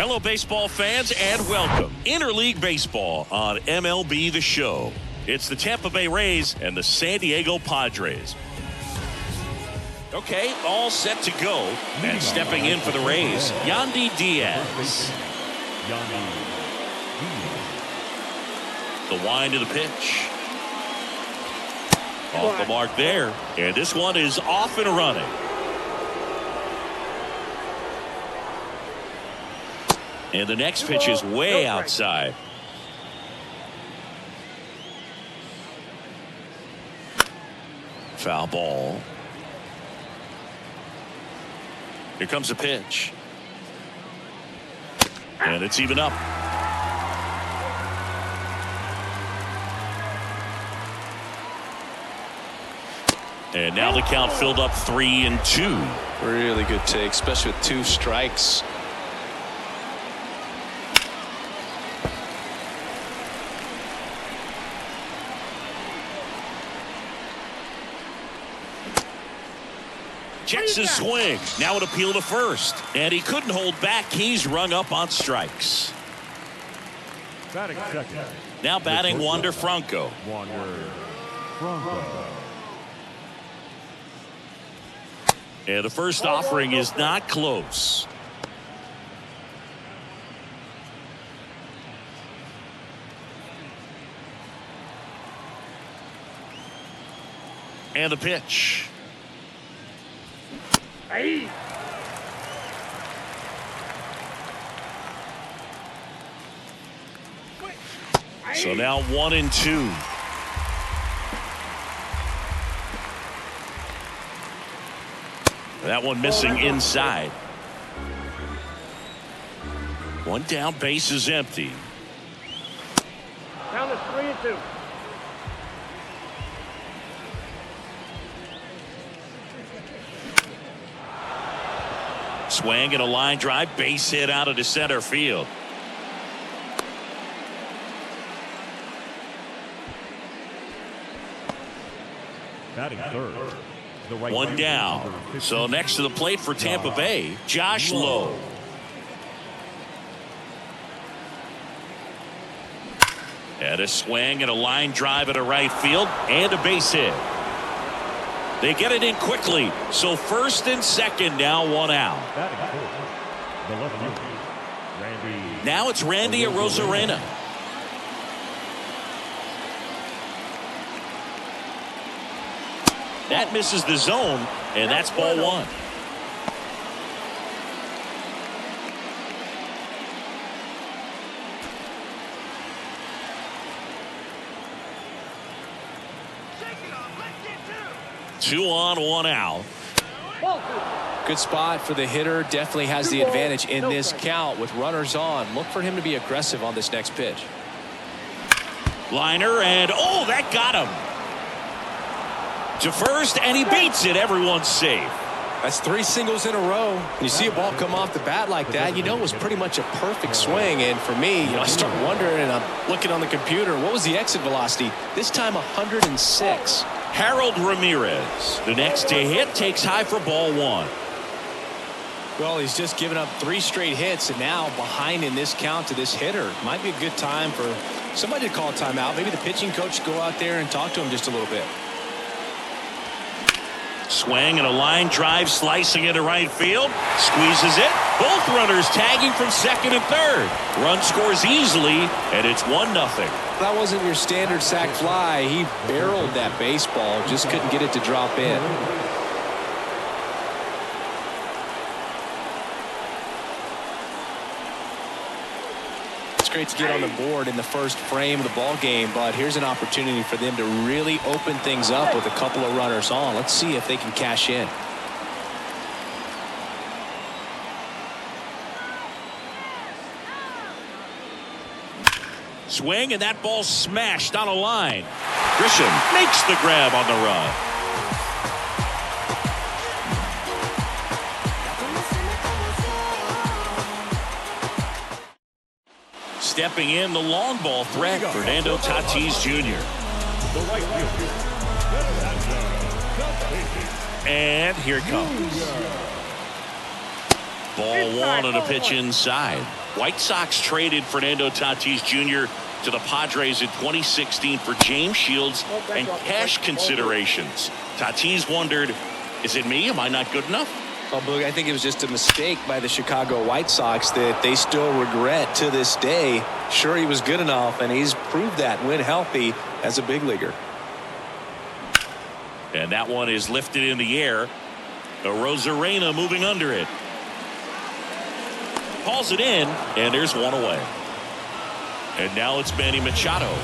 Hello, baseball fans, and welcome. Interleague Baseball on MLB The Show. It's the Tampa Bay Rays and the San Diego Padres. Okay, all set to go. And stepping in for the Rays, Yandy Diaz. The wind to the pitch. Off the mark there. And this one is off and running. And the next pitch is way outside. Foul ball. Here comes the pitch. And it's even up. And now the count filled up 3-2. Really good take, especially with 2 strikes. Checks his swing. Now an appeal to first. And he couldn't hold back. He's rung up on strikes. Batting second. Now batting Wander Franco. And the first offering is not close. And the pitch. Hey. So now 1-2. That one missing inside. One down, base is empty. Count is 3-2. Swing and a line drive, base hit out of the center field. Batting third. One down. So next to the plate for Tampa Bay, Josh Lowe. And a swing and a line drive at a right field and a base hit. They get it in quickly. So first and second, now one out. The left fielder, Randy. Now it's Randy Arozarena. That misses the zone, and that's ball one. Two on, one out. Good spot for the hitter. Definitely has the advantage in this count with runners on. Look for him to be aggressive on this next pitch. Liner, and oh, that got him. To first, and he beats it. Everyone's safe. That's 3 singles in a row. When you see a ball come off the bat like that, you know it was pretty much a perfect swing. And for me, I start wondering, and I'm looking on the computer, what was the exit velocity? This time 106. Harold Ramirez, the next to hit, takes high for ball one. Well, he's just given up 3 straight hits, and now behind in this count to this hitter. Might be a good time for somebody to call a timeout. Maybe the pitching coach go out there and talk to him just a little bit. Swing and a line drive, slicing into right field. Squeezes it. Both runners tagging from second and third. Run scores easily, and it's 1-0. That wasn't your standard sac fly. He barreled that baseball, just couldn't get it to drop in. It's great to get on the board in the first frame of the ball game, but here's an opportunity for them to really open things up with a couple of runners on. Let's see if they can cash in. Swing, and that ball smashed on a line. Grisham makes the grab on the run. Stepping in, the long ball threat, Fernando Tatis Jr. And here it comes. Ball one on a pitch inside. White Sox traded Fernando Tatis Jr. to the Padres in 2016 for James Shields and cash considerations. Tatis wondered, is it me? Am I not good enough? Well, Boog, I think it was just a mistake by the Chicago White Sox that they still regret to this day. Sure, he was good enough, and he's proved that when healthy as a big leaguer. And that one is lifted in the air. Rosarena moving under it. Hauls it in, and there's one away. And now it's Manny Machado.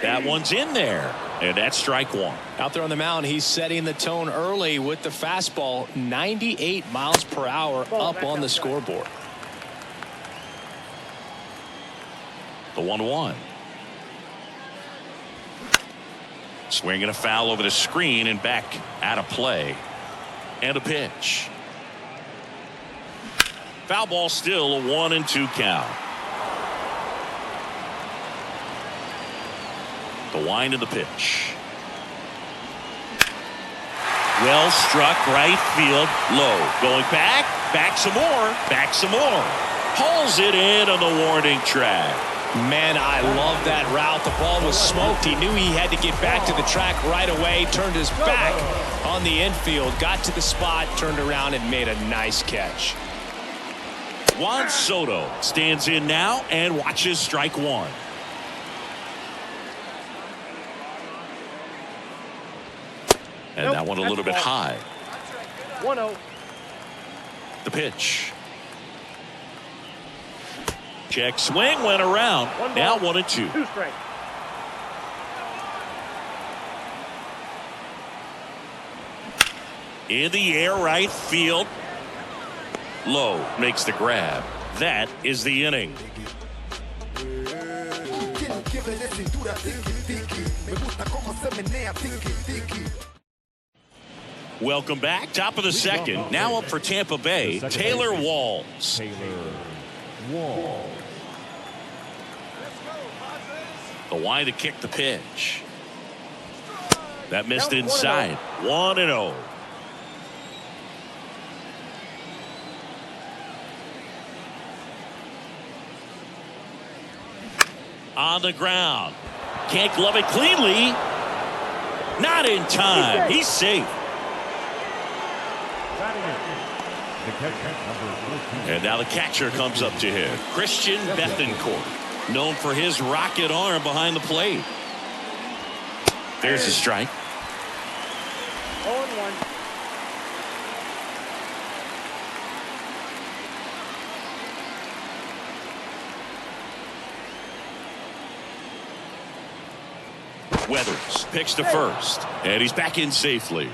That one's in there, and that's strike one. Out there on the mound, he's setting the tone early with the fastball, 98 miles per hour up on the scoreboard. The 1-1. Swinging a foul over the screen and back out of play. And a pitch. Foul ball, still a 1-2 count. The wind of the pitch. Well struck, right field, low. Going back some more. Hauls it in on the warning track. Man, I love that route. The ball was smoked. He knew he had to get back to the track right away. Turned his back on the infield. Got to the spot, turned around, and made a nice catch. Juan Soto stands in now and watches strike one. And that one a little bit high. 1-0. The pitch. Check swing, went around. Now 1-2. 2 strikes. In the air, right field. Low makes the grab. That is the inning. Welcome back. Top of the second. Now up for Tampa Bay, Taylor Walls. The wind to kick the pitch. That missed inside. 1-0. On the ground. Can't glove it cleanly. Not in time. He's safe. And now the catcher comes up to him. Christian Bethancourt, known for his rocket arm behind the plate. There's a strike. 0-1. Weathers picks to first, and he's back in safely.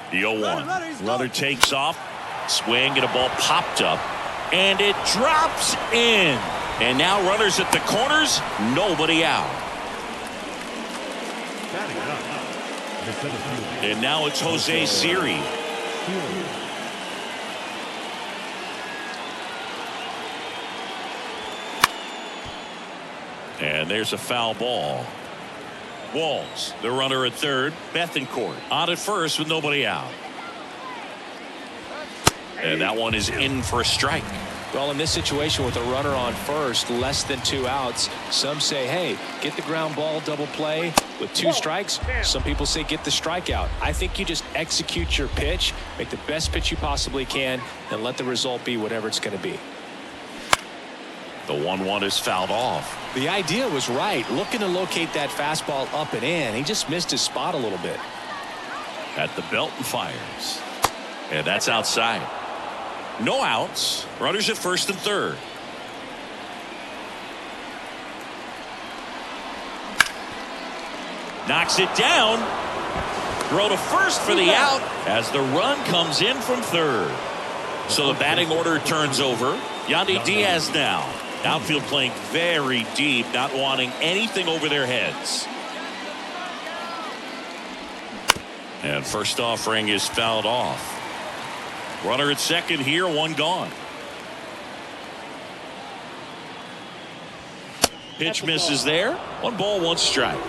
The 0-1. Runner takes off. Swing and a ball popped up. And it drops in. And now runners at the corners. Nobody out. And now it's Jose Siri. And there's a foul ball. Walls, the runner at third. Bethancourt on at first with nobody out. And that one is in for a strike. Well, in this situation with a runner on first, less than 2 outs, some say, hey, get the ground ball, double play with 2 strikes. Some people say get the strikeout. I think you just execute your pitch, make the best pitch you possibly can, and let the result be whatever it's going to be. The 1-1 is fouled off. The idea was right, looking to locate that fastball up and in. He just missed his spot a little bit. At the belt and fires. And that's outside. No outs. Runners at first and third. Knocks it down. Throw to first for the out as the run comes in from third. So the batting order turns over. Yandy Diaz now. Outfield playing very deep, not wanting anything over their heads. And first offering is fouled off. Runner at second here, one gone. Pitch misses there. 1 ball, 1 strike.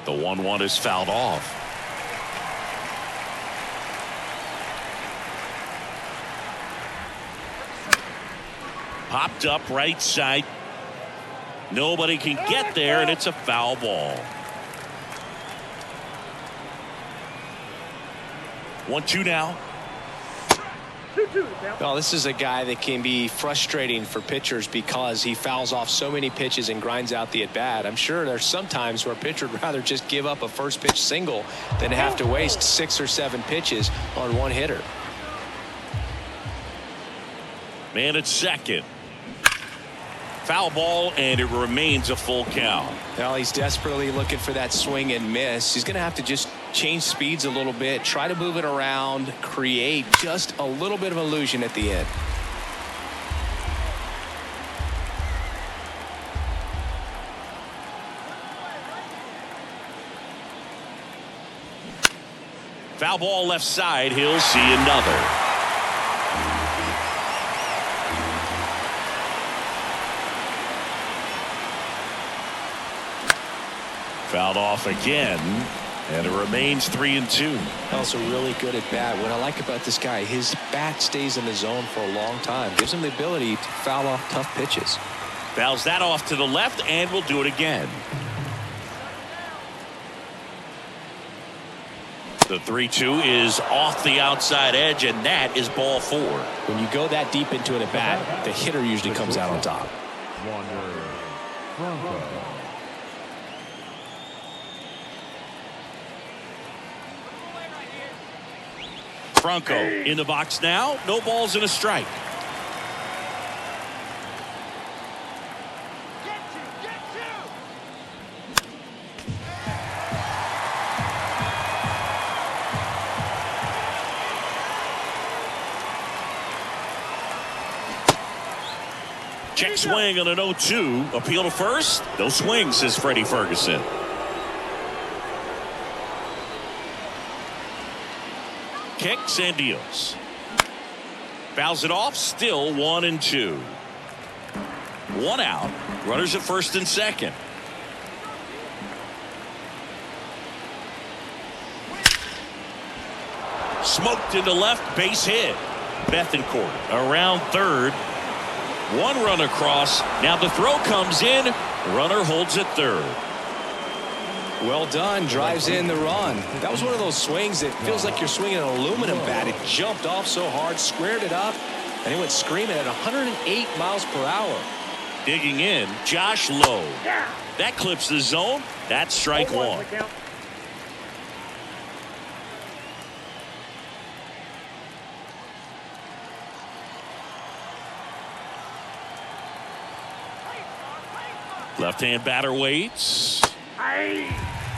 The 1-1 is fouled off. Popped up right side. Nobody can get there, and it's a foul ball. 1-2 now. Well, this is a guy that can be frustrating for pitchers because he fouls off so many pitches and grinds out the at-bat. I'm sure there's some times where a pitcher would rather just give up a first pitch single than have to waste 6 or 7 pitches on one hitter. Man at second. Foul ball, and it remains a full count. Well, he's desperately looking for that swing and miss. He's going to have to just change speeds a little bit, try to move it around, create just a little bit of illusion at the end. Foul ball left side. He'll see another. Fouled off again, and it remains 3-2. Also really good at bat. What I like about this guy, his bat stays in the zone for a long time. Gives him the ability to foul off tough pitches. Fouls that off to the left, and we'll do it again. The 3-2 is off the outside edge, and that is ball 4. When you go that deep into an at bat, the hitter usually comes out on top. Franco in the box now. No balls and a strike. Check swing on an 0-2. Appeal to first. No swing, says Freddie Ferguson. Kicks and deals. Fouls it off. Still 1-2. 1 out. Runners at first and second. Smoked into left. Base hit. Bethancourt around third. 1 run across. Now the throw comes in. Runner holds at third. Well done. Drives in the run. That was one of those swings that feels like you're swinging an aluminum bat. It jumped off so hard, squared it up, and it went screaming at 108 miles per hour. Digging in, Josh Lowe. That clips the zone. That's strike 1. Left-hand batter waits.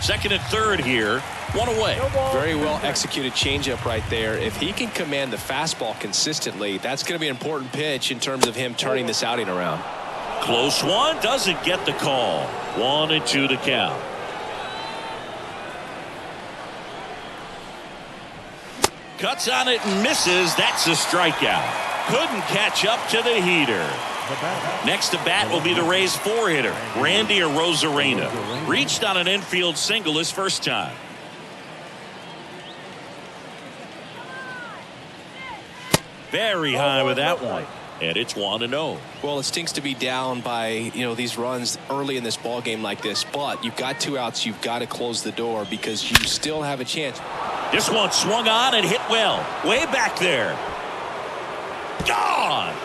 Second and third here. 1 away. Very well executed changeup right there. If he can command the fastball consistently, that's going to be an important pitch in terms of him turning this outing around. Close one. Doesn't get the call. 1-2 the count. Cuts on it and misses. That's a strikeout. Couldn't catch up to the heater. Next to bat will be the Rays 4-hitter, Randy Arozarena. Reached on an infield single his first time. Very high with that one. And it's 1-0. Well, it stinks to be down by, these runs early in this ball game like this, but you've got 2 outs. You've got to close the door because you still have a chance. This one swung on and hit well. Way back there. Gone.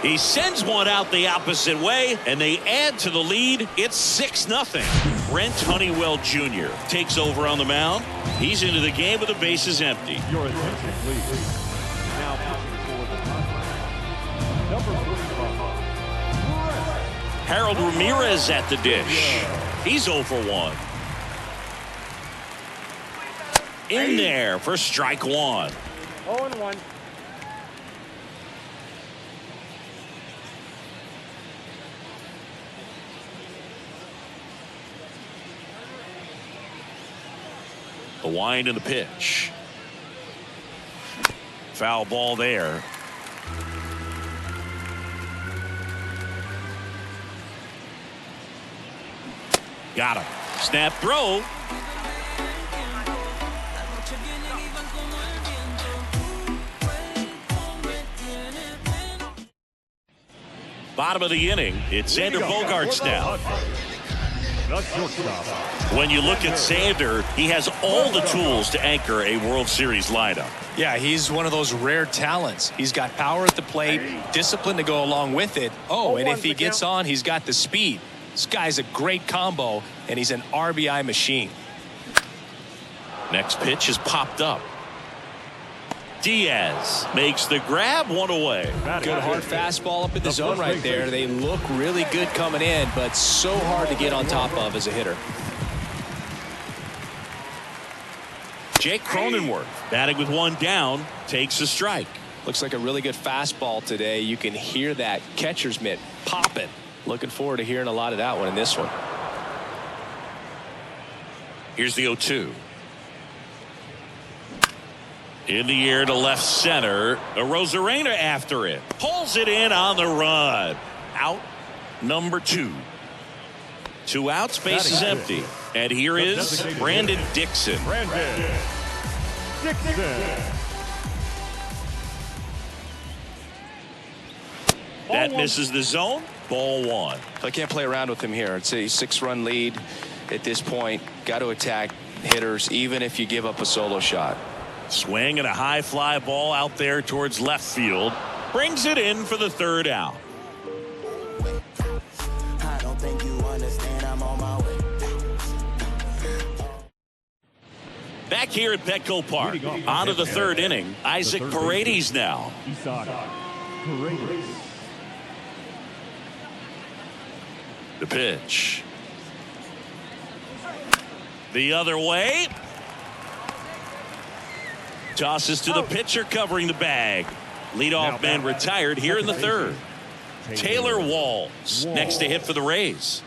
He sends one out the opposite way, and they add to the lead. It's 6-0. Brent Honeywell Jr. takes over on the mound. He's into the game with the bases empty. Your attention, please. Now pitching for the Padres, number 45. Harold Ramirez at the dish. He's 0 for 1. In there for strike 1. 0-1. The wind and the pitch. Foul ball there. Got him. Snap throw. Bottom of the inning. It's Xander Bogaerts now. When you look at Xander, he has all the tools to anchor a World Series lineup. Yeah, he's one of those rare talents. He's got power at the plate, discipline to go along with it. Oh, and if he gets on, he's got the speed. This guy's a great combo, and he's an RBI machine. Next pitch is popped up. Diaz makes the grab, one away. Good hard fastball up in the zone right there. They look really good coming in, but so hard to get on top of as a hitter. Jake Cronenworth batting with one down, takes a strike. Looks like a really good fastball today. You can hear that catcher's mitt popping. Looking forward to hearing a lot of that one in this one. Here's the 0-2. In the air to left center. Arozarena after it. Pulls it in on the run. Out number 2. 2 outs, base is empty. And here is Brandon Dixon. That misses the zone. Ball 1. I can't play around with him here. It's a 6-run lead at this point. Got to attack hitters even if you give up a solo shot. Swing and a high fly ball out there towards left field. Brings it in for the 3rd out. I don't think you understand, I'm on my way. Back here at Petco Park. On to the 3rd inning. Isaac Paredes now. The pitch. The other way. Tosses to the pitcher covering the bag. Leadoff man retired here in the 3rd. Taylor Walls next to hit for the Rays.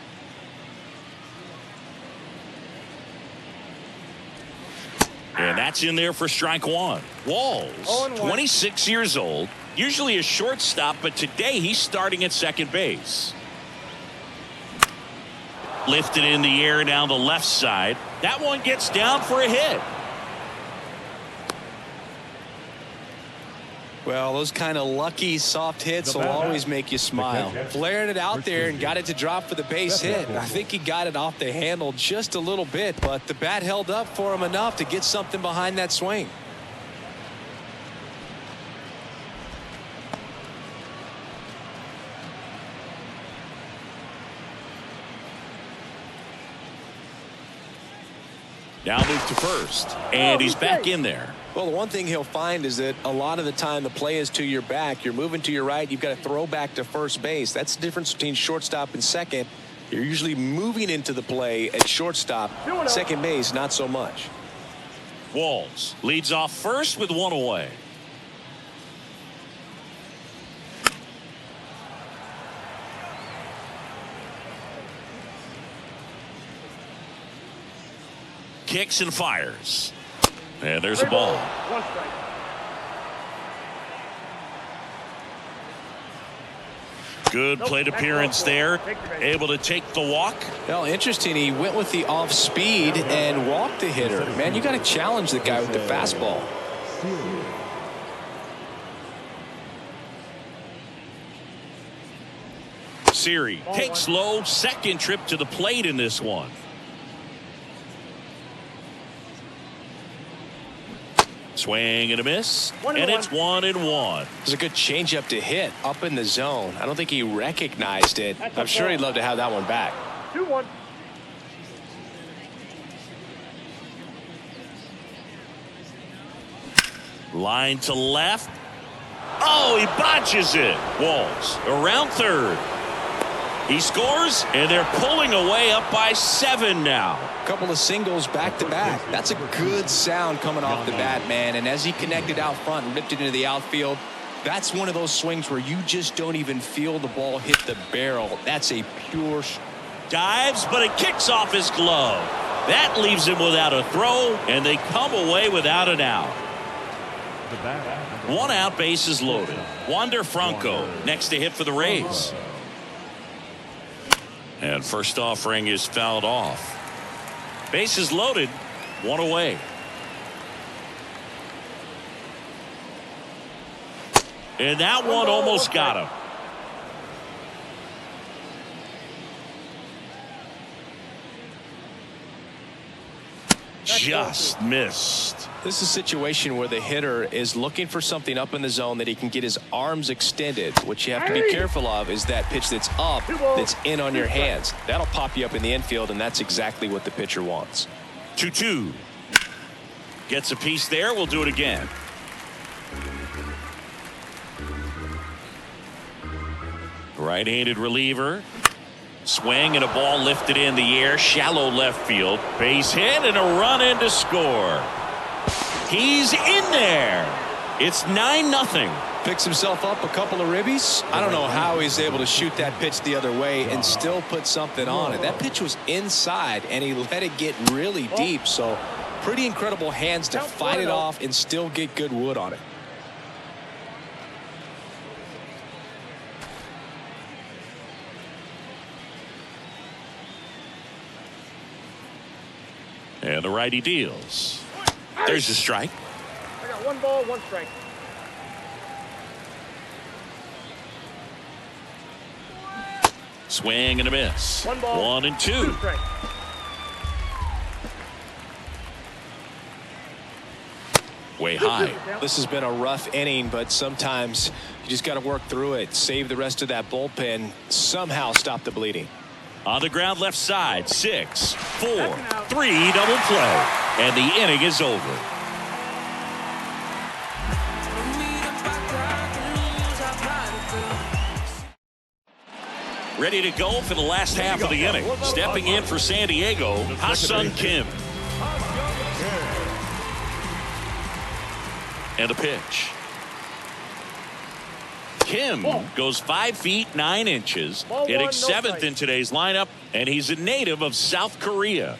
And that's in there for strike 1. Walls, 26 years old, usually a shortstop, but today he's starting at second base. Lifted in the air down the left side. That one gets down for a hit. Well, those kind of lucky soft hits will always make you smile. Flared it out there and got it to drop for the base hit. I think he got it off the handle just a little bit, but the bat held up for him enough to get something behind that swing. Now move to first, and he's back in there. Well, the one thing he'll find is that a lot of the time the play is to your back. You're moving to your right. You've got to throw back to first base. That's the difference between shortstop and second. You're usually moving into the play at shortstop. Second base, not so much. Walls leads off first with one away. Kicks and fires. And there's a ball. Good plate appearance there. Able to take the walk. Well, interesting. He went with the off speed and walked the hitter. Man, you got to challenge the guy with the fastball. Siri takes low, second trip to the plate in this one. Swing and a miss, and it's 1-1. It's a good changeup to hit up in the zone. I don't think he recognized it. I'm sure he'd love to have that one back. 2-1. Line to left. Oh, he botches it. Walls around third. He scores, and they're pulling away up by 7 now. Couple of singles back to back. That's a good sound coming off the bat, man. And as he connected out front and ripped it into the outfield, that's one of those swings where you just don't even feel the ball hit the barrel. That's a pure Dives, but it kicks off his glove. That leaves him without a throw, and they come away without an out. The bat. One out, bases loaded. Wander Franco next to hit for the Rays. And first offering is fouled off. Bases loaded, one away. And that one almost got him. Just missed. This is a situation where the hitter is looking for something up in the zone that he can get his arms extended. What you have to be careful of is that pitch that's up, that's in on your hands. That'll pop you up in the infield, and that's exactly what the pitcher wants. 2-2. Gets a piece there. We'll do it again. Right-handed reliever. Swing and a ball lifted in the air. Shallow left field. Base hit and a run in to score. He's in there. It's 9-0. Picks himself up a couple of ribbies. I don't know how he's able to shoot that pitch the other way and still put something on it. That pitch was inside and he let it get really deep. So pretty incredible hands to fight it off and still get good wood on it. And the righty deals. There's a strike. I got 1 ball, 1 strike. Swing and a miss. 1 ball, 1 and 2. 2 strikes. Way high. This has been a rough inning, but sometimes you just got to work through it. Save the rest of that bullpen. Somehow stop the bleeding. On the ground left side. 6, 4, 3 double play. And the inning is over. Ready to go for the last half of the inning. Stepping in for San Diego, Ha-Seong Kim. And a pitch. Kim goes 5 feet 9 inches, hitting 7th in today's lineup, and he's a native of South Korea.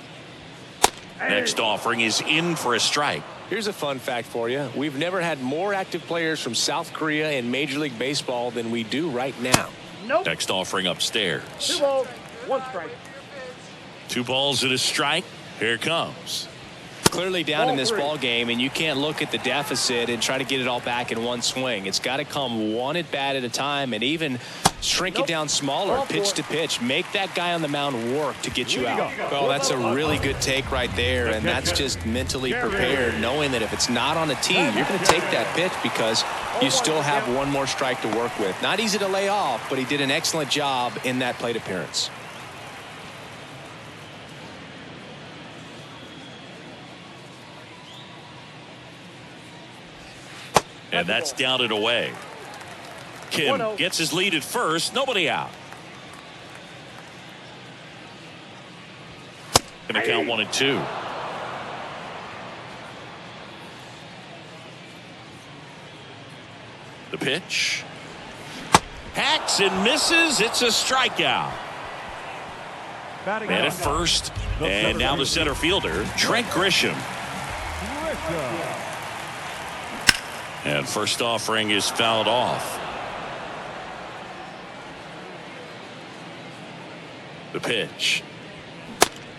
Next offering is in for a strike. Here's a fun fact for you. We've never had more active players from South Korea in Major League Baseball than we do right now. Nope. Next offering upstairs. 2 balls, 1 strike. 2 balls and a strike. Here it comes. Clearly down in this ball game, and you can't look at the deficit and try to get it all back in one swing. It's got to come one at bat at a time, and even shrink it down smaller, pitch to pitch. Make that guy on the mound work to get you out. Well, that's a really good take right there, and that's just mentally prepared, knowing that if it's not on the tee, you're going to take that pitch because you still have one more strike to work with. Not easy to lay off, but he did an excellent job in that plate appearance. And that's down and away. Kim gets his lead at first. Nobody out. Going to count 1 and 2. The pitch. Hacks and misses. It's a strikeout. Man at first. And now the center fielder, Trent Grisham. And first offering is fouled off. The pitch.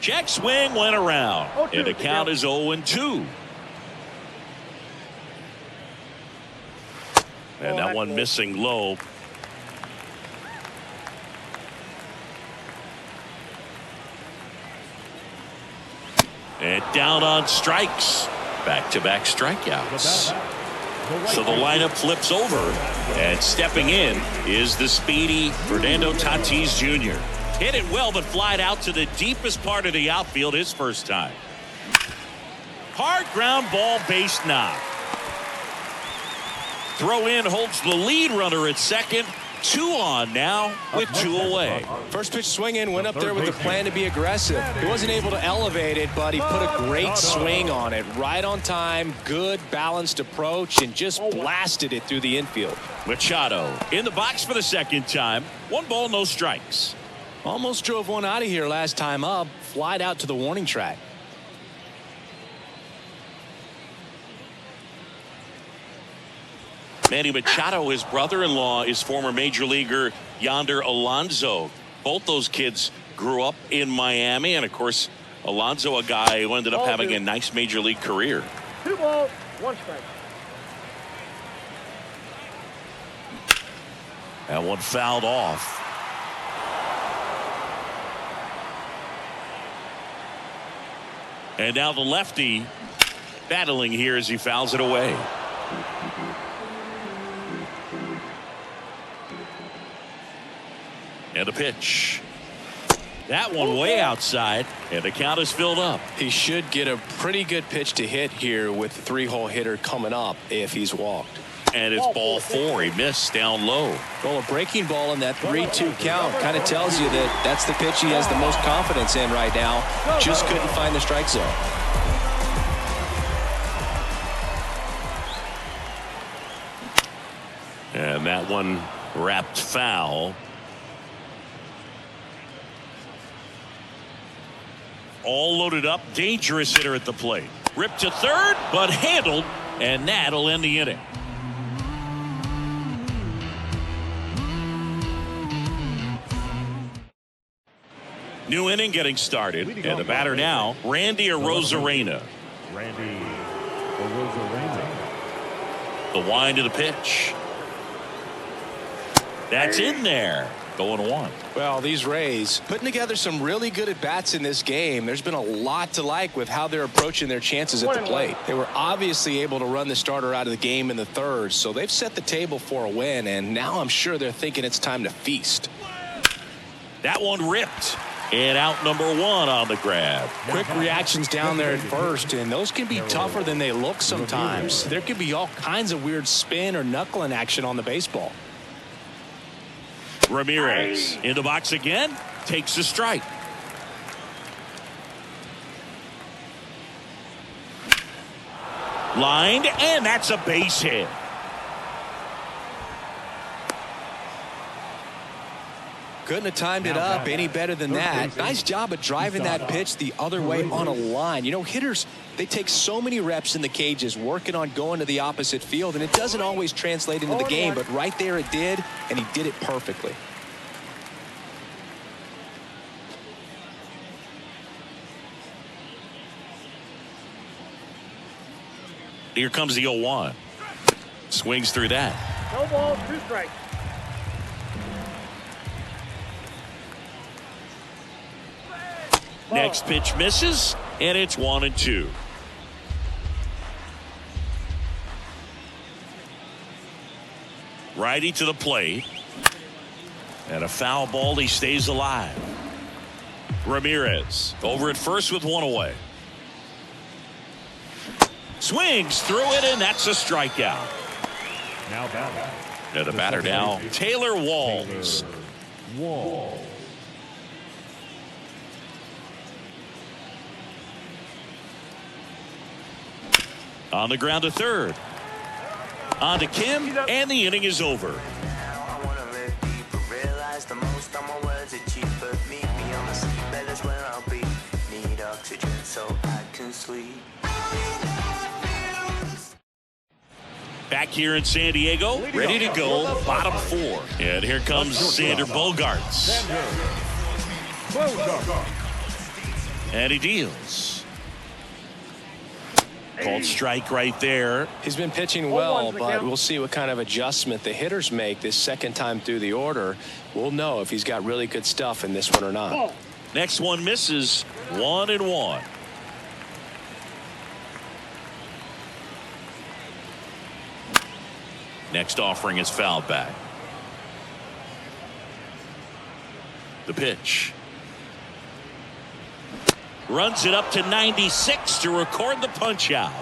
Check swing went around. And the count is 0-2. And that one missing low. And down on strikes. Back-to-back strikeouts. So the lineup flips over, and stepping in is the speedy Fernando Tatis Jr. Hit it well, but flied out to the deepest part of the outfield his first time. Hard ground ball, base knock. Throw in holds the lead runner at second. 2 on now with 2 away. First pitch swinging, went up there with a plan to be aggressive. He wasn't able to elevate it, but he put a great swing on it. Right on time, good balanced approach, and just blasted it through the infield. Machado in the box for the second time. 1 ball, no strikes. Almost drove one out of here last time up. Flied out to the warning track. Manny Machado, his brother-in-law, is former major leaguer Yonder Alonso. Both those kids grew up in Miami, and of course Alonso, a guy who ended up having a nice major league career. 2 balls, 1 strike. That one fouled off. And now the lefty battling here as he fouls it away. And a pitch. That one way outside, and the count is filled up. He should get a pretty good pitch to hit here with the 3-hole hitter coming up if he's walked. And it's ball 4. He missed down low. Well, a breaking ball in that 3-2 count kind of tells you that that's the pitch he has the most confidence in right now. Just couldn't find the strike zone. And that one wrapped foul. All loaded up. Dangerous hitter at the plate. Ripped to third, but handled, and that'll end the inning. New inning getting started, and the batter now, Randy Arozarena. Randy Arozarena. The wind of the pitch. That's in there. Going 1. Well, these Rays putting together some really good at-bats in this game. There's been a lot to like with how they're approaching their chances at the plate. They were obviously able to run the starter out of the game in the third, so they've set the table for a win, and now I'm sure they're thinking it's time to feast. That one ripped. And out number 1 on the grab. Quick reactions down there at first, and those can be tougher than they look sometimes. There could be all kinds of weird spin or knuckling action on the baseball. Ramirez in the box again, takes a strike. Lined, and that's a base hit. Couldn't have timed it up any better than that. Nice job of driving that pitch the other way on a line. You know, hitters, they take so many reps in the cages working on going to the opposite field, and it doesn't always translate into the game, but right there it did, and he did it perfectly. Here comes the 0-1. Swings through that. No balls, 2 strikes. Next pitch misses, and it's 1-2. Righty to the plate. And a foul ball. He stays alive. Ramirez over at first with 1 away. Swings through it, and that's a strikeout. Now batter. And the batter now, Taylor Walls. Walls. On the ground to third. On to Kim, and the inning is over. I wanna let people realize the most of my words are cheaper. Meet me on the seabed, that's where I'll be. Need oxygen so I can sleep. Back here in San Diego, ready to go, bottom 4. And here comes Xander Bogaerts. And he deals. Called strike right there. He's been pitching well, but we'll see what kind of adjustment the hitters make this second time through the order. We'll know if he's got really good stuff in this one or not. Next one misses. 1-1. Next offering is fouled back. The pitch. Runs it up to 96 to record the punch out.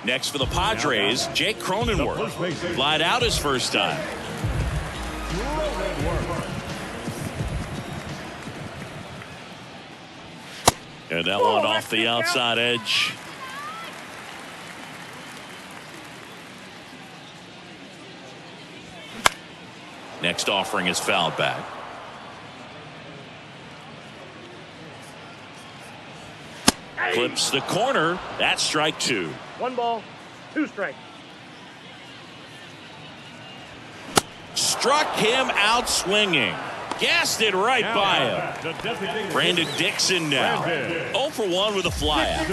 Next for the Padres, Jake Cronenworth. Flied out his first time. And that one off the outside edge. Next offering is fouled back. Clips the corner. That's strike 2. 1 ball, 2 strikes. struck him out swinging. Gassed it right by him. Brandon Dixon now 0 for 1 with a flyout.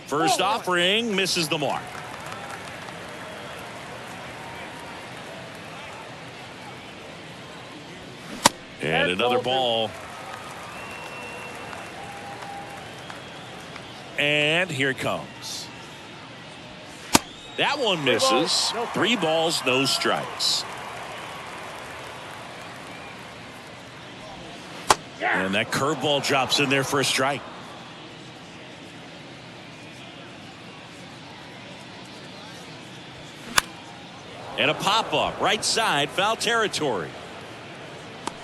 First offering misses the mark. And another ball. And here it comes. That one misses. 3 balls, no strikes. And that curveball drops in there for a strike. And a pop-up right side, foul territory.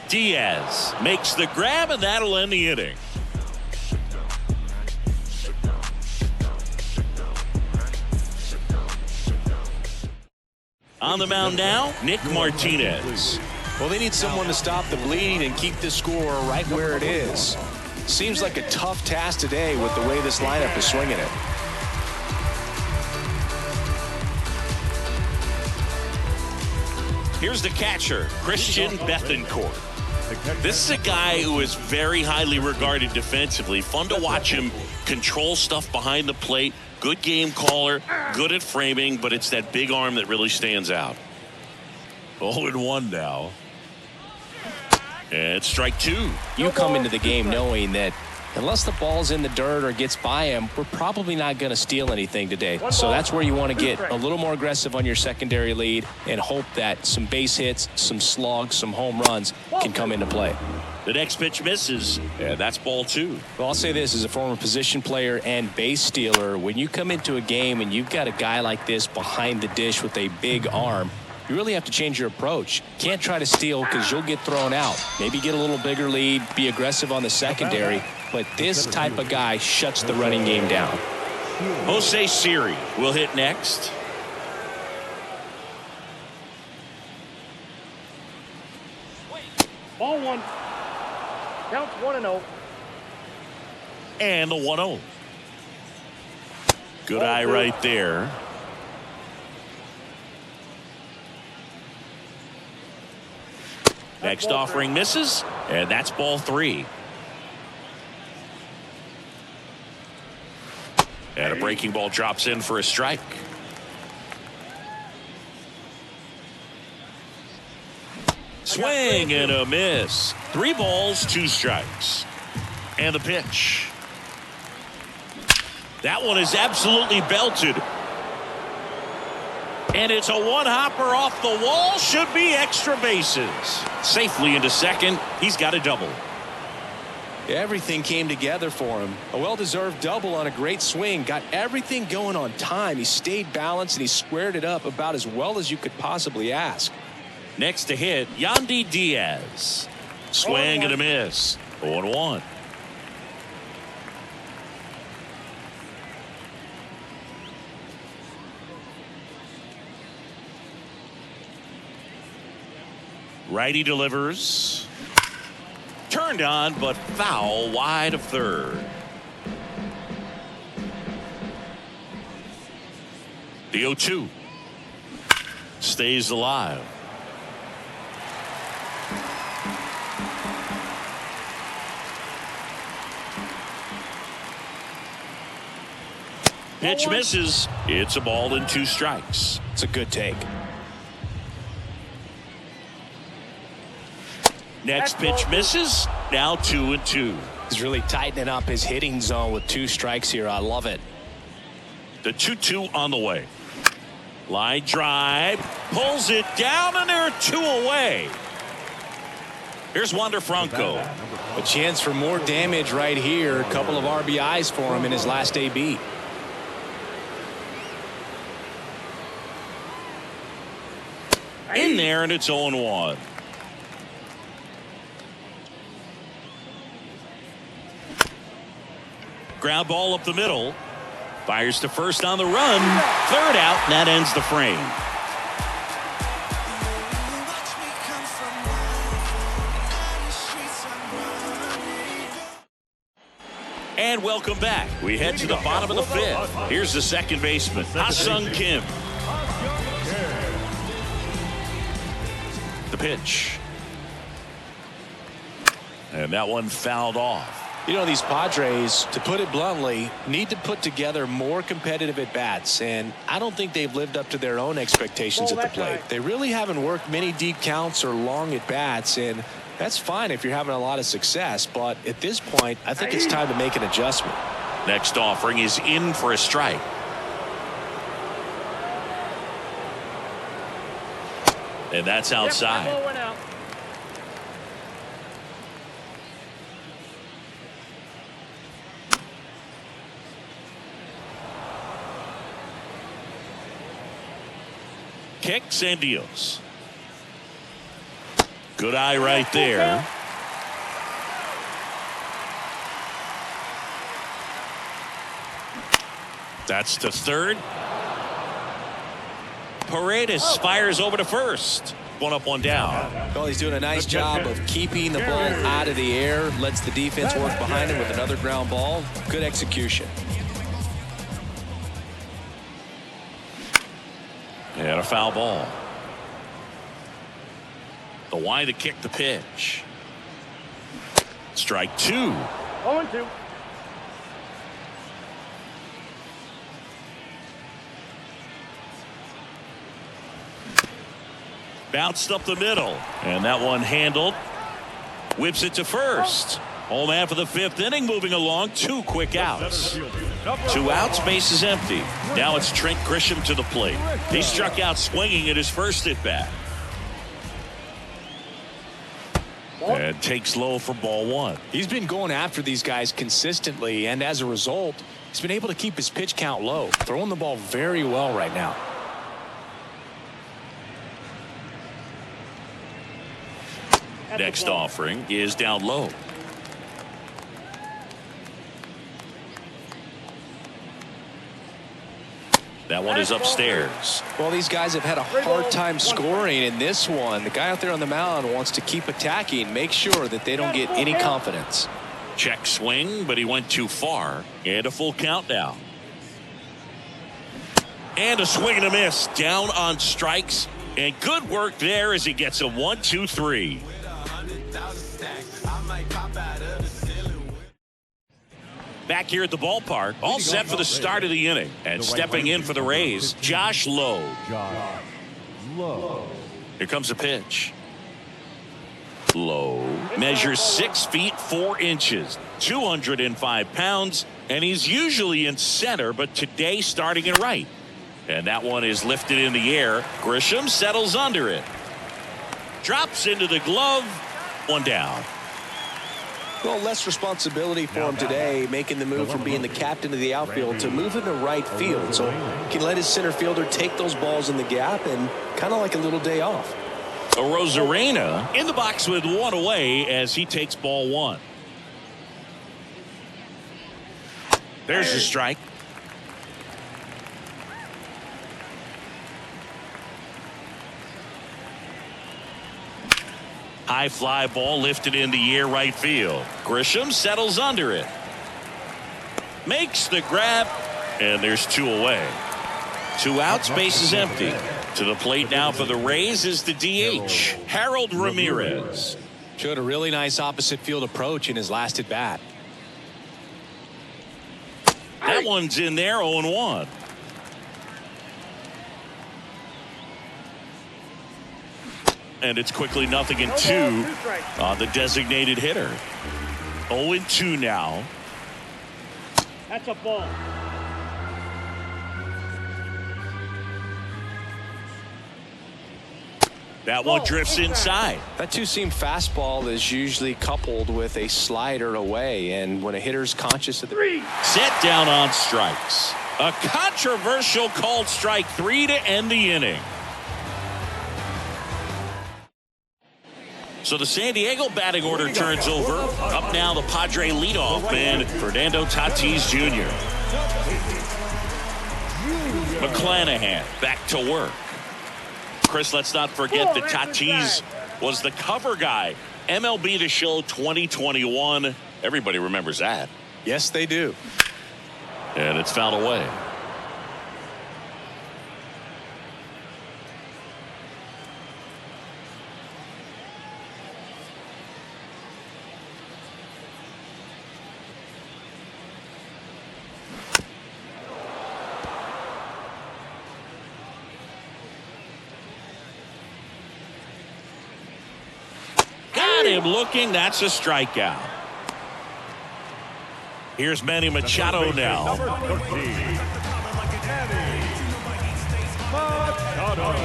Diaz makes the grab, and that'll end the inning. On the mound now, Nick Martinez. Well, they need someone to stop the bleeding and keep the score right where it is. Seems like a tough task today with the way this lineup is swinging it. Here's the catcher, Christian Bethancourt. This is a guy who is very highly regarded defensively. Fun to watch him control stuff behind the plate. Good game caller, good at framing, but it's that big arm that really stands out. 0-1 now. And strike 2. You come into the game knowing that unless the ball's in the dirt or gets by him, we're probably not going to steal anything today. So that's where you want to get a little more aggressive on your secondary lead and hope that some base hits, some slugs, some home runs can come into play. The next pitch misses, and that's ball 2. Well, I'll say this as a former position player and base stealer. When you come into a game and you've got a guy like this behind the dish with a big arm, you really have to change your approach. Can't try to steal because you'll get thrown out. Maybe get a little bigger lead, be aggressive on the secondary. But this type of guy shuts the running game down. Jose Siri will hit next. Ball 1. Counts 1-0. And the 1-0. Good eye right there. Next offering misses, and that's ball 3. And a breaking ball drops in for a strike. Swing and a miss. 3 balls, 2 strikes. And the pitch. That one is absolutely belted. And it's a one-hopper off the wall. Should be extra bases. Safely into second. He's got a double. Everything came together for him. A well-deserved double on a great swing. Got everything going on time. He stayed balanced and he squared it up about as well as you could possibly ask. Next to hit, Yandy Diaz. Swing and a miss. 0-1. Righty delivers. Turned on, but foul wide of third. The 0-2 stays alive. Pitch misses. It's a ball and 2 strikes. It's a good take. Next pitch misses. Now 2-2. He's really tightening up his hitting zone with 2 strikes here. I love it. The 2-2 on the way. Line drive. Pulls it down, and there are 2 away. Here's Wander Franco. A chance for more damage right here. A couple of RBIs for him in his last AB. In there, and it's 0-1. Ground ball up the middle. Fires to first on the run. Third out, and that ends the frame. And welcome back. We head to the bottom of the fifth. Here's the second baseman, Ha-Sung Kim. The pitch. And that one fouled off. You know, these Padres, to put it bluntly, need to put together more competitive at-bats, and I don't think they've lived up to their own expectations at the plate. They really haven't worked many deep counts or long at-bats, and that's fine if you're having a lot of success, but at this point, I think it's time to make an adjustment. Next offering is in for a strike. And that's outside. Kicks and deals. Good eye right there. That's to third. Paredes fires over to first. One up, one down. Well, he's doing a nice job of keeping the ball out of the air. Lets the defense work behind him with another ground ball. Good execution. And a foul ball. The wide to kick the pitch. Strike two. 0-2. Bounced up the middle. And that one handled. Whips it to first. Home half of the fifth inning moving along. Two quick outs. 2 outs, base is empty. Now it's Trent Grisham to the plate. He struck out swinging at his first at bat. And takes low for ball one. He's been going after these guys consistently, and as a result, he's been able to keep his pitch count low. Throwing the ball very well right now. Next offering is down low. That one is upstairs. Well, these guys have had a hard time scoring in this one. The guy out there on the mound wants to keep attacking, make sure that they don't get any confidence. Check swing, but he went too far. And a full count now. And a swing and a miss. Down on strikes. And good work there as he gets a 1-2-3. Back here at the ballpark, all set for the start of the inning. And stepping in for the Rays, Josh Lowe. Here comes a pitch. Lowe measures 6 feet 4 inches, 205 pounds, and he's usually in center, but today starting in right. And that one is lifted in the air. Grisham settles under it. Drops into the glove. One down. Well, less responsibility for him today, making the move from being the captain of the outfield to moving to right field. So he can let his center fielder take those balls in the gap and kind of like a little day off. Rosarena in the box with one away as he takes ball one. There's the strike. High fly ball lifted in the air right field. Grisham settles under it. Makes the grab. And there's 2 away. 2 outs, base is empty. To the plate now for the Rays is the DH, Harold Ramirez. Showed a really nice opposite field approach in his last at bat. That one's in there, 0-1. And it's quickly 0-2 on the designated hitter. 0-2 now. That's a ball. That one drifts inside. That two-seam fastball is usually coupled with a slider away, and when a hitter's conscious of the Set down on strikes. A controversial called strike 3 to end the inning. So the San Diego batting order turns over. Up now the Padre leadoff man, Fernando Tatis Jr. McClanahan back to work. Chris, let's not forget that Tatis was the cover guy. MLB The Show 2021. Everybody remembers that. Yes, they do. And it's fouled away. Got him looking. That's a strikeout. Here's Manny Machado now. Number 13, Manny Machado.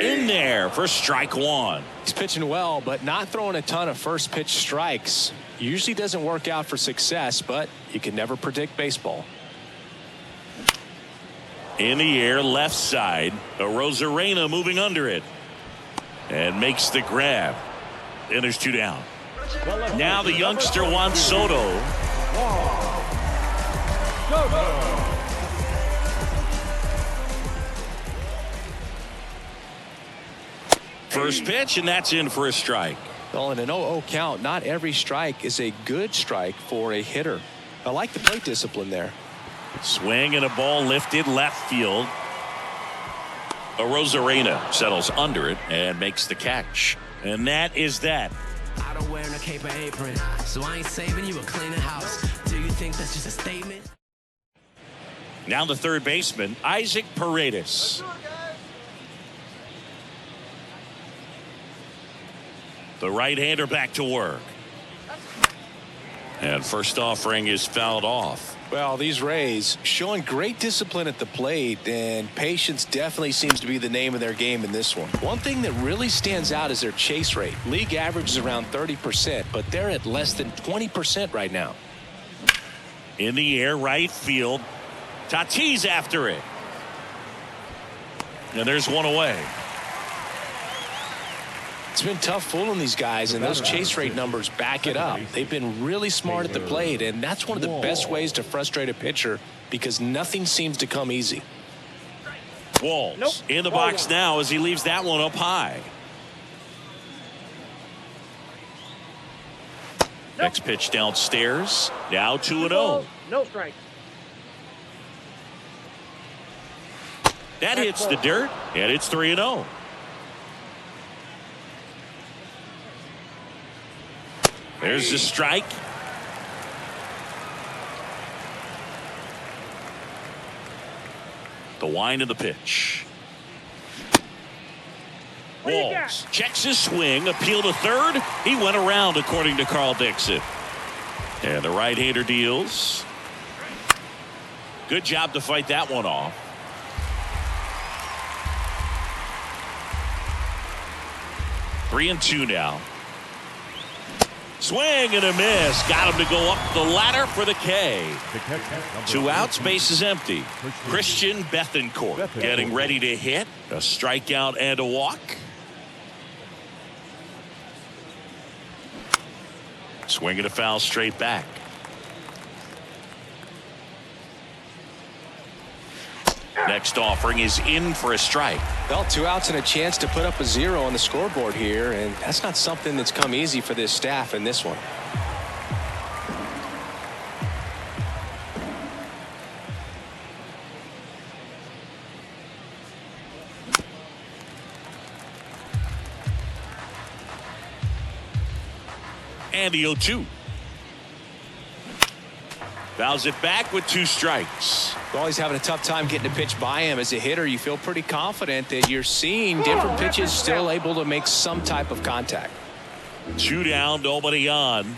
In there for strike one. He's pitching well, but not throwing a ton of first pitch strikes. Usually doesn't work out for success, but you can never predict baseball. In the air, left side. Arozarena moving under it. And makes the grab. And there's two down. Now the youngster Juan Soto. First pitch, and that's in for a strike. Well, in an 0-0 count, not every strike is a good strike for a hitter. I like the plate discipline there. Swing and a ball lifted left field. Arozarena settles under it and makes the catch. And that is that. I don't wear a cape or apron, so I ain't saving you a cleaner house. Do you think that's just a statement? Now the third baseman, Isaac Paredes. The right-hander back to work. And first offering is fouled off. Well, these Rays showing great discipline at the plate, and patience definitely seems to be the name of their game in this one. One thing that really stands out is their chase rate. League average is around 30%, but they're at less than 20% right now. In the air, right field. Tatis after it. And there's one away. It's been tough fooling these guys, and those chase rate numbers back it up. They've been really smart at the plate, and that's one of the best ways to frustrate a pitcher because nothing seems to come easy. Walls in the box now as he leaves that one up high. Next pitch downstairs. Now 2-0. No strike. That hits the dirt, and it's 3-0. There's the strike. The wind of the pitch. Walls checks his swing, appeal to third. He went around, according to Carl Dixon. And the right-hander deals. Good job to fight that one off. Three and two now. Swing and a miss. Got him to go up the ladder for the K. Two outs, base is empty. Christian Bethancourt getting ready to hit. A strikeout and a walk. Swing and a foul straight back. Next offering is in for a strike. Well, 2 outs and a chance to put up a 0 on the scoreboard here, and that's not something that's come easy for this staff in this one. And the 0-2. Fouls it back with 2 strikes. Well, he's having a tough time getting a pitch by him. As a hitter, you feel pretty confident that you're seeing different pitches still able to make some type of contact. 2 down, nobody on.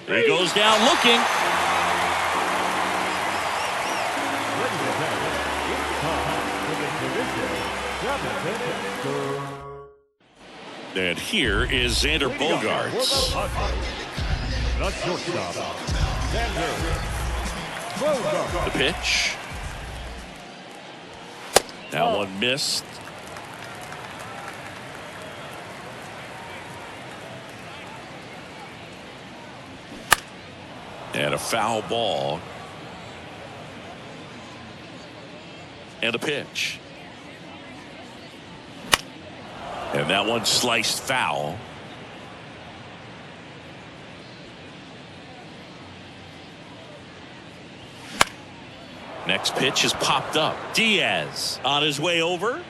He goes down looking. And here is Xander Bogaerts. The shortstop, The pitch. That one missed. And a foul ball. And a pitch. And that one sliced foul. Next pitch is popped up. Diaz on his way over.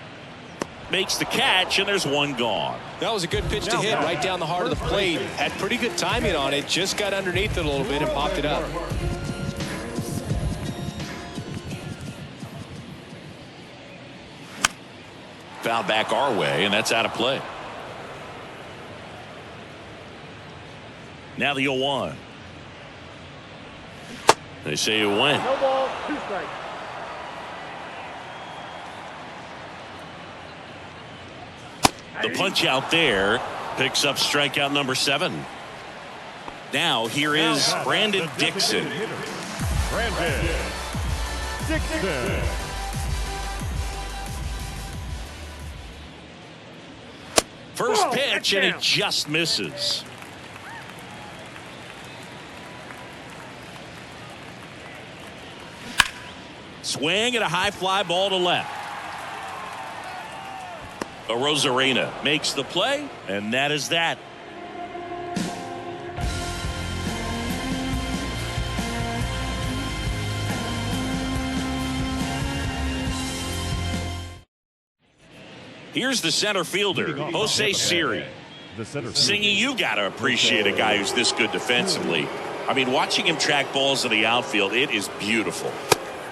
Makes the catch, and there's one gone. That was a good pitch to hit right down the heart of the plate. Had pretty good timing on it. Just got underneath it a little bit and popped it up. Foul back our way, and that's out of play. Now the 0-1. They say it went. No ball, 2 strikes. The punch out there picks up strikeout number 7. Now here is Brandon Dixon. Brandon Dixon. First pitch, and it just misses. Swing and a high fly ball to left. Rosarena makes the play, and that is that. Here's the center fielder, Jose Siri. Singy, you got to appreciate a guy who's this good defensively. I mean, watching him track balls in the outfield, it is beautiful.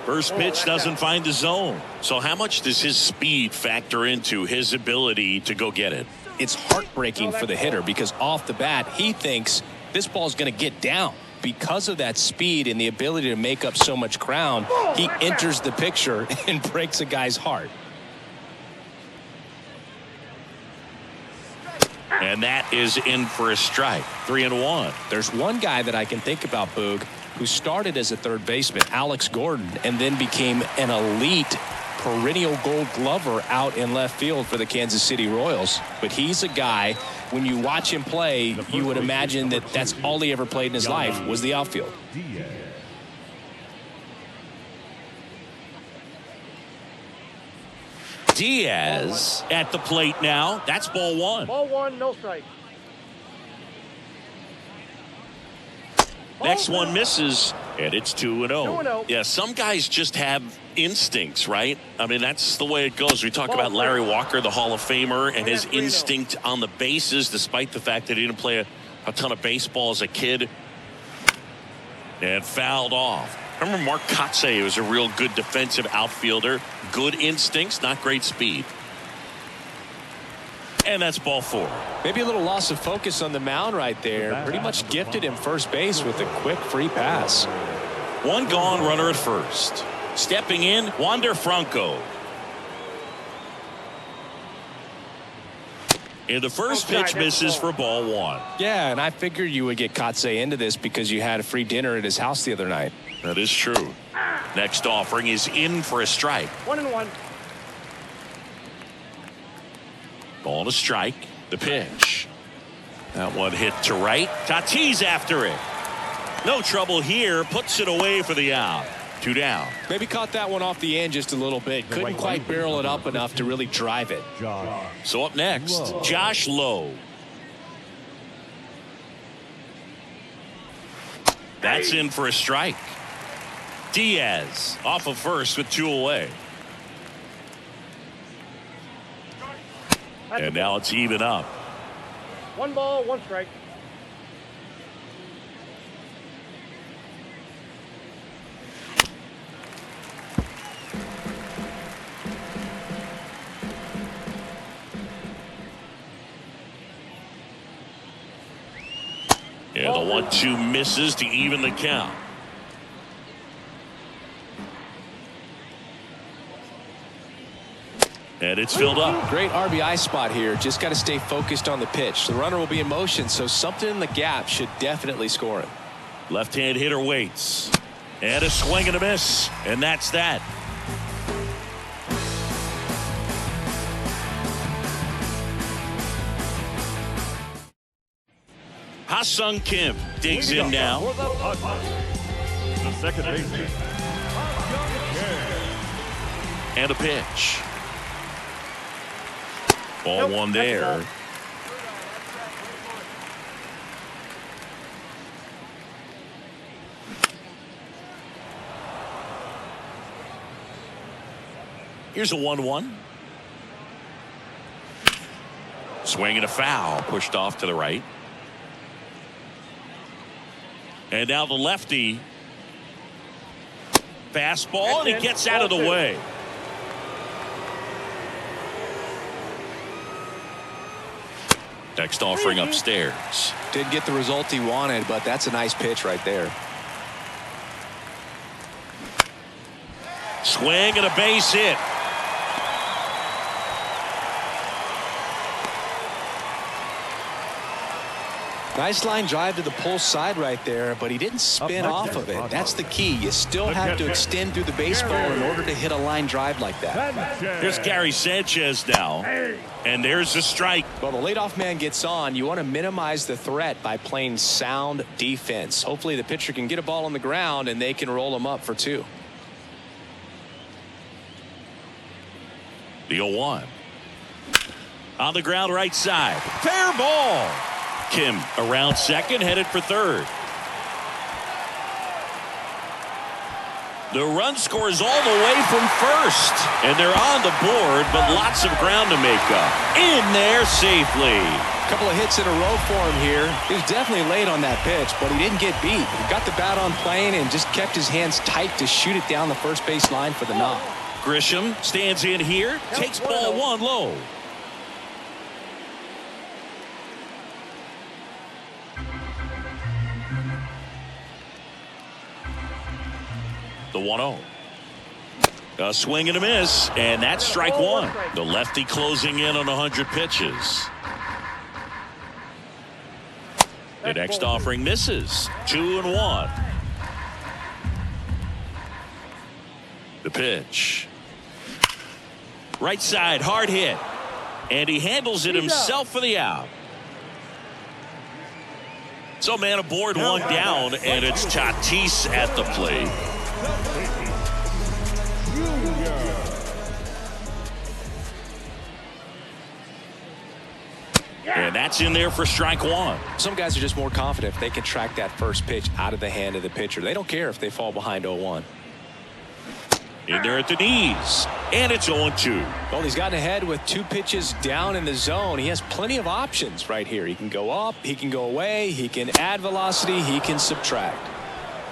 First pitch doesn't find the zone. So how much does his speed factor into his ability to go get it? It's heartbreaking for the hitter because off the bat, he thinks this ball's going to get down. Because of that speed and the ability to make up so much ground, he enters the picture and breaks a guy's heart. And that is in for a strike. 3-1. There's one guy that I can think about, Boog, who started as a third baseman, Alex Gordon, and then became an elite perennial gold glover out in left field for the Kansas City Royals. But he's a guy, when you watch him play, you would imagine that that's all he ever played in his life was the outfield. Diaz at the plate now. That's ball 1. Ball 1, no strike. Next one misses, and it's 2-0. 2-0. Yeah, some guys just have instincts, right? I mean, that's the way it goes. We talk about Larry Walker, the Hall of Famer, and his instinct on the bases, despite the fact that he didn't play a ton of baseball as a kid. And fouled off. Remember Mark Kotsay was a real good defensive outfielder. Good instincts, not great speed. And that's ball 4. Maybe a little loss of focus on the mound right there. Pretty much gifted him first base with a quick free pass. One gone, runner at first. Stepping in, Wander Franco. And the first pitch misses for ball 1. Yeah, and I figured you would get Kotsay into this because you had a free dinner at his house the other night. That is true. Next offering is in for a strike. 1-1. Ball to strike. The pitch. That one hit to right. Tatis after it. No trouble here. Puts it away for the out. 2 down. Maybe caught that one off the end just a little bit. Couldn't quite barrel it up enough to really drive it. So up next, Josh Lowe. That's in for a strike. Diaz off of first with 2 away. And now it's even up. 1 ball, 1 strike. And the 1-2 misses to even the count. And it's filled up. Great RBI spot here. Just got to stay focused on the pitch. The runner will be in motion, so something in the gap should definitely score him. Left-hand hitter waits. And a swing and a miss. And that's that. Ha-Sung Kim digs in now. The second baseman. And a pitch. Ball Nope, one that's a ball. there. Here's a 1-1. Swing and a foul, pushed off to the right. And now the lefty. Fastball, and he gets out of the way. Next offering upstairs. Didn't get the result he wanted, but that's a nice pitch right there. Swing and a base hit. Nice line drive to the pull side right there, but he didn't spin off of it. That's the key. You still have to extend through the baseball in order to hit a line drive like that. Here's Gary Sanchez now. And there's the strike. Well, the leadoff man gets on. You want to minimize the threat by playing sound defense. Hopefully the pitcher can get a ball on the ground and they can roll him up for 2. The 0-1. On the ground right side. Fair ball. Kim around second, headed for third. The run scores all the way from first. And they're on the board, but lots of ground to make up. In there safely. A couple of hits in a row for him here. He was definitely late on that pitch, but he didn't get beat. He got the bat on plane and just kept his hands tight to shoot it down the first base line for the knock. Grisham stands in here, takes ball 1 low. The 1-0. A swing and a miss, and that's strike 1. The lefty closing in on 100 pitches. The next offering misses. 2-1. The pitch. Right side, hard hit. And he handles it himself for the out. So man aboard, 1 down, and it's Tatis at the plate. And that's in there for strike 1. Some guys are just more confident if they can track that first pitch out of the hand of the pitcher. They don't care if they fall behind 0-1. In there at the knees. And it's 0-2. Well, he's gotten ahead with 2 pitches down in the zone. He has plenty of options right here. He can go up, he can go away, he can add velocity, he can subtract.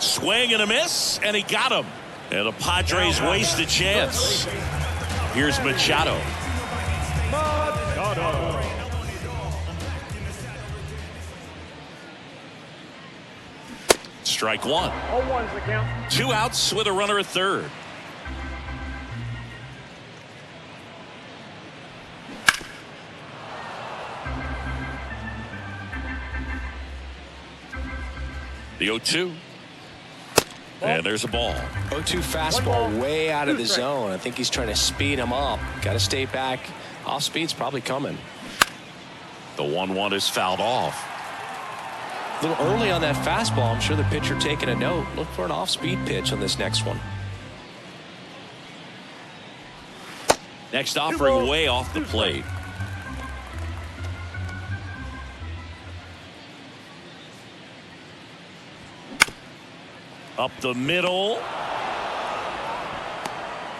Swing and a miss, and he got him. And the Padres waste a chance. Here's Machado. Strike 1. 0-1's the count. 2 outs with a runner at third. The 0-2. And there's a ball. 0-2 fastball way out of the zone. I think he's trying to speed him up. Got to stay back. Off speed's probably coming. The 1-1 is fouled off. A little early on that fastball. I'm sure the pitcher taking a note. Look for an off-speed pitch on this next one. Next offering way off the plate. Up the middle.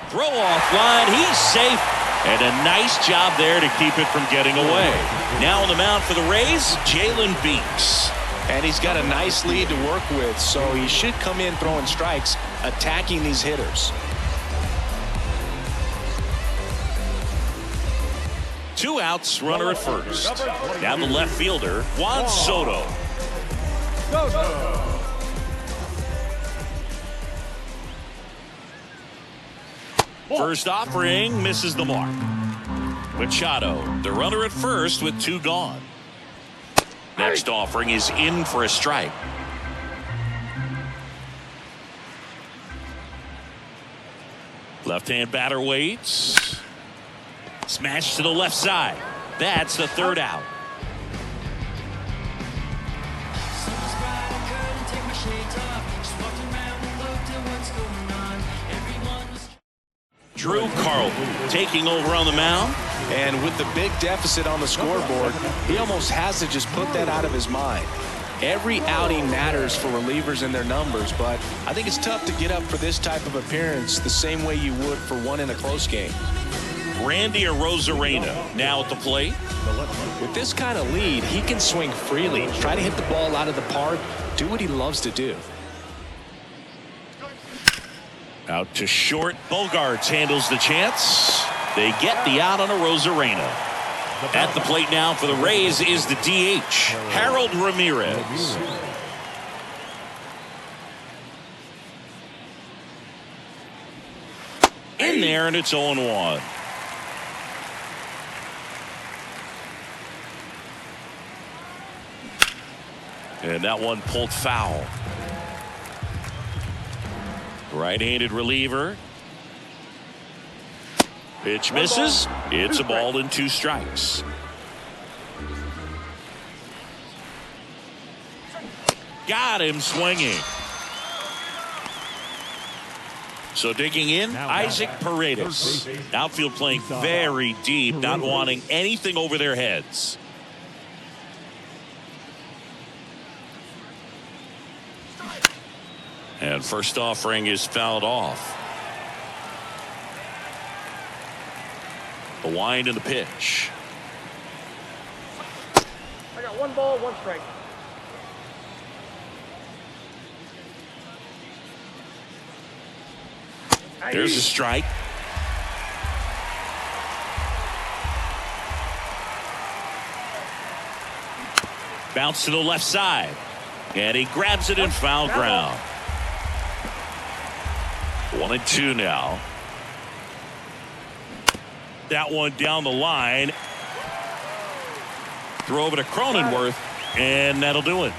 Throw off line. He's safe. And a nice job there to keep it from getting away. Now on the mound for the Rays, Jalen Beeks. And he's got a nice lead to work with, so he should come in throwing strikes, attacking these hitters. 2 outs, runner at first. Now the left fielder, Juan Soto. First offering misses the mark. Machado, the runner at first with 2 gone. Next offering is in for a strike. Left-hand batter waits. Smash to the left side. That's the 3rd out. Drew Carlton taking over on the mound. And with the big deficit on the scoreboard, he almost has to just put that out of his mind. Every outing matters for relievers and their numbers, but I think it's tough to get up for this type of appearance the same way you would for one in a close game. Randy Arozarena now at the plate. With this kind of lead, he can swing freely, try to hit the ball out of the park, do what he loves to do. Out to short. Bogarts handles the chance. They get the out on Arozarena. At the plate now for the Rays is the DH, Harold Ramirez. In there, and it's 0-1. And that one pulled foul. Right-handed reliever. Pitch misses. It's a ball and 2 strikes. Got him swinging. So digging in, Isaac Paredes. Outfield playing very deep, not wanting anything over their heads. And first offering is fouled off. The wind and the pitch. I got 1 ball, 1 strike. There's a strike. Bounce to the left side. And he grabs it in foul ground. 1-2 now. That one down the line. Throw over to Cronenworth, and that'll do it.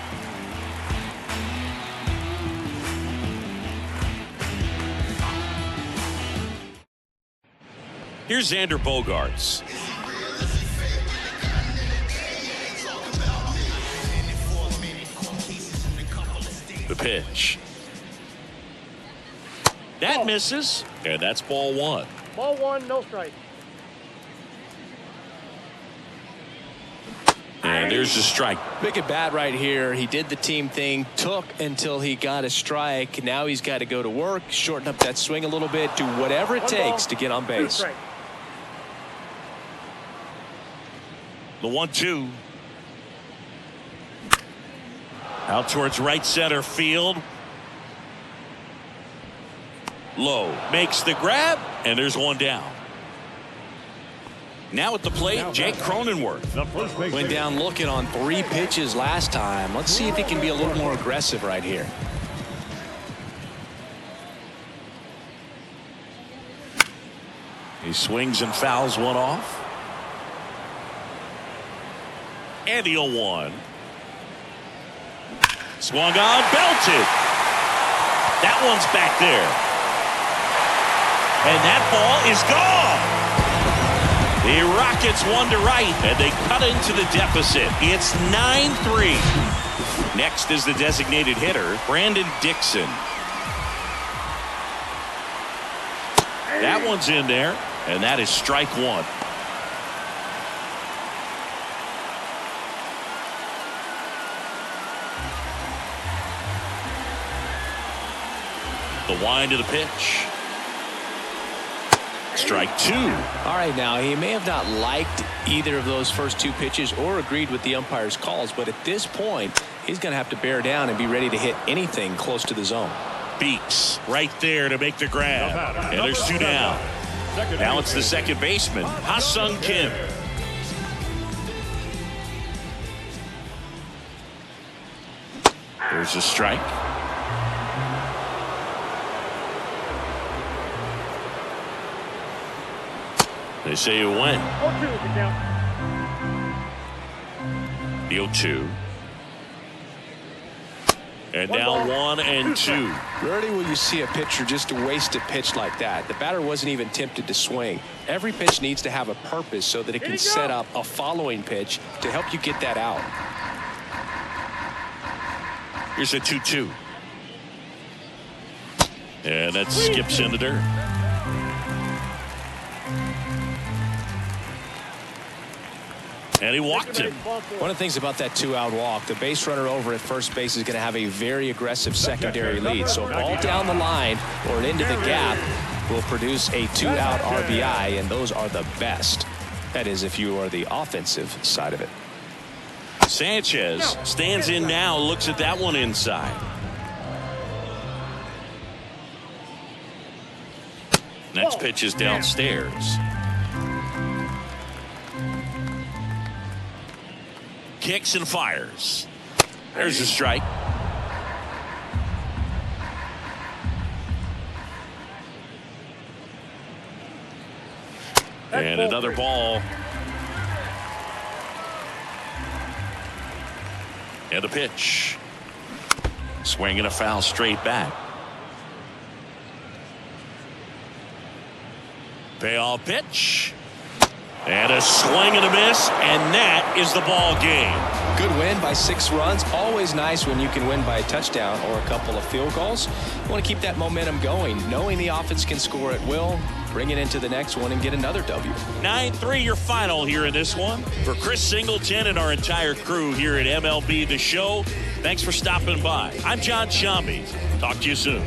Here's Xander Bogaerts. The pitch. That misses, and that's ball 1. Ball 1, no strike. And there's the strike. Big at bat right here. He did the team thing, took until he got a strike. Now he's got to go to work, shorten up that swing a little bit, do whatever it takes to get on base. The 1-2. Out towards right center field. Low makes the grab, and there's one down. Now at the plate, Jake Cronenworth. Went down looking on 3 pitches last time. Let's see if he can be a little more aggressive right here. He swings and fouls one off. And the 0-1. Swung on, belted. That one's back there. And that ball is gone. The Rockets 1 to right, and they cut into the deficit. It's 9-3. Next is the designated hitter, Brandon Dixon. That one's in there, and that is strike 1. The wind of the pitch. Strike 2. All right, now he may have not liked either of those first 2 pitches or agreed with the umpire's calls, but at this point he's going to have to bear down and be ready to hit anything close to the zone. Beats right there to make the grab, and there's 2 down. Now it's the second baseman, Ha-Sung Kim. There's a strike. They say you win. 0-2 is the count. The 0-2. And now 1-2. Rarely will you see a pitcher just waste a pitch like that. The batter wasn't even tempted to swing. Every pitch needs to have a purpose so that it can set up a following pitch to help you get that out. Here's a 2-2. And that skips into dirt. And he walked him. One of the things about that 2-out walk, the base runner over at first base is going to have a very aggressive secondary lead. So a ball down the line or into the gap will produce a 2-out RBI, and those are the best. That is, if you are the offensive side of it. Sanchez stands in now, looks at that one inside. Next pitch is downstairs. Kicks and fires. There's a strike. And another ball. And a pitch. Swing and a foul straight back. Payoff pitch. And a swing and a miss, and that is the ball game. Good win by 6 runs. Always nice when you can win by a touchdown or a couple of field goals. You want to keep that momentum going, knowing the offense can score at will, bring it into the next one and get another W. 9-3 your final here in this one. For Chris Singleton and our entire crew here at MLB The Show, thanks for stopping by. I'm John Shambi. Talk to you soon.